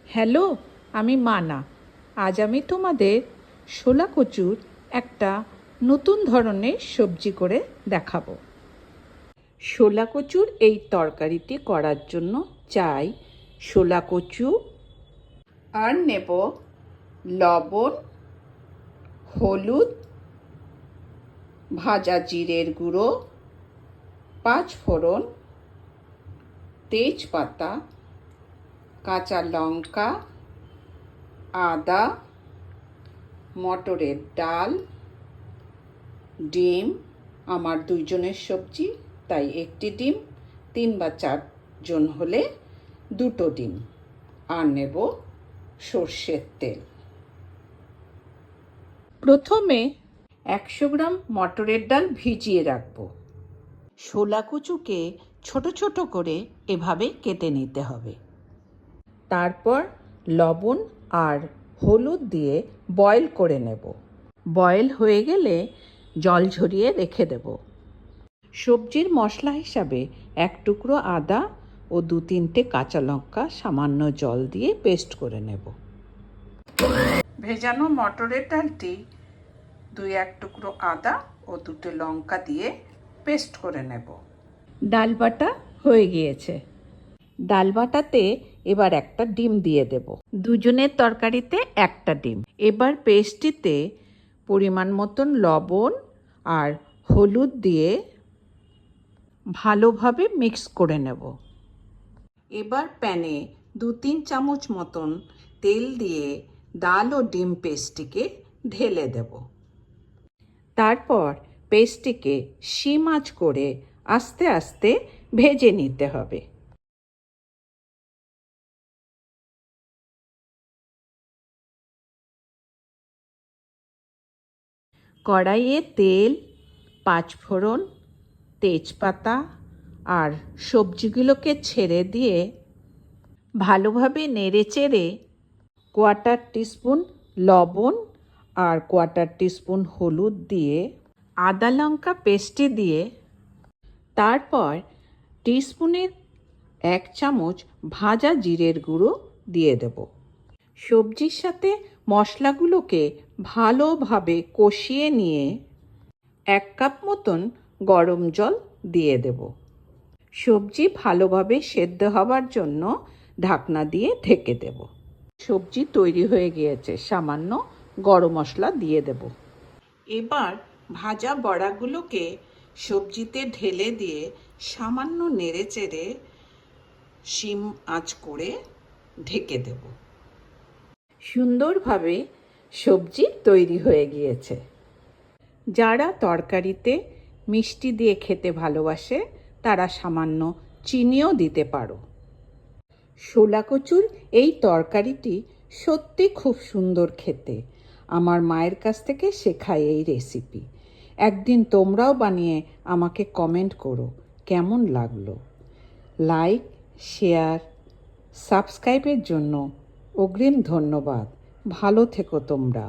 Hello, আমি মানা। আজ আমি তোমাদের শোলা কচুর একটা নতুন ধরনের সবজি করে দেখাবো। শোলা কচুর এই তরকারিটি করার জন্য চাই শোলা কচু, আর নেব লবণ, হলুদ, ভাজা জিরের গুঁড়ো, 5 ফোড়ন, তেজপাতা, কাঁচা লঙ্কা, আদা, মটরের ডাল, ডিম। আমার 2 জনের সবজি, তাই একটি ডিম, 3 বা 4 জন হলে 2টো ডিম, আর নেব সর্ষের তেল। প্রথমে 100 গ্রাম মটরের ডাল ভিজিয়ে রাখবো। শোলা কচুকে ছোট ছোট করে এভাবে কেটে নিতে হবে। তারপর লবণ আর হলুদ দিয়ে বয়েল করে নেব। বয়েল হয়ে গেলে জল ঝরিয়ে রেখে দেব। সবজির মশলা হিসাবে 1 টুকরো আদা ও 2-3টে কাঁচা লঙ্কা সামান্য জল দিয়ে পেস্ট করে নেব। ভেজানো মটরের ডালটি 2-1 টুকরো আদা ও 2টে লঙ্কা দিয়ে পেস্ট করে নেব। ডাল বাটা হয়ে গিয়েছে। ডাল বাটাতে এবার একটা ডিম দিয়ে দেব। 2 জনের তরকারিতে একটা ডিম। এবার পেস্টটিতে পরিমাণ মতন লবণ আর হলুদ দিয়ে ভালোভাবে মিক্স করে নেব। এবার প্যানে 2-3 চামচ মতন তেল দিয়ে ডাল ও ডিম পেস্টটিকে ঢেলে দেব। তারপর পেস্টটিকে সিম আঁচ করে আস্তে আস্তে ভেজে নিতে হবে। কড়াইয়ে তেল, 5 ফোড়ন, তেজপাতা আর সবজিগুলোকে ছেড়ে দিয়ে ভালোভাবে নেড়েচেড়ে 1/4 টিস্পুন লবণ আর 1/4 টিস্পুন হলুদ দিয়ে আদা লঙ্কা পেস্টে দিয়ে তারপর টিস্পুনের 1 চামচ ভাজা জিরের গুঁড়ো দিয়ে দেব। সবজির সাথে মশলাগুলোকে ভালোভাবে কষিয়ে নিয়ে 1 কাপ মতন গরম জল দিয়ে দেব। সবজি ভালোভাবে সেদ্ধ হবার জন্য ঢাকনা দিয়ে ঢেকে দেব। সবজি তৈরি হয়ে গিয়েছে, সামান্য গরম মশলা দিয়ে দেব। এবার ভাজা বড়াগুলোকে সবজিতে ঢেলে দিয়ে সামান্য নেড়েচেড়ে সিম আঁচ করে ঢেকে দেব। সুন্দরভাবে সবজি তৈরি হয়ে গিয়েছে। যারা তরকারিতে মিষ্টি দিয়ে খেতে ভালোবাসে তারা সামান্য চিনিও দিতে পারো। শোলা কচুর এই তরকারিটি সত্যি খুব সুন্দর খেতে। আমার মায়ের কাছ থেকে শেখা এই রেসিপি। একদিন তোমরাও বানিয়ে আমাকে কমেন্ট করো কেমন লাগলো। লাইক, শেয়ার, সাবস্ক্রাইবের জন্য অগ্রিম ধন্যবাদ। ভালো থেকো তোমরা।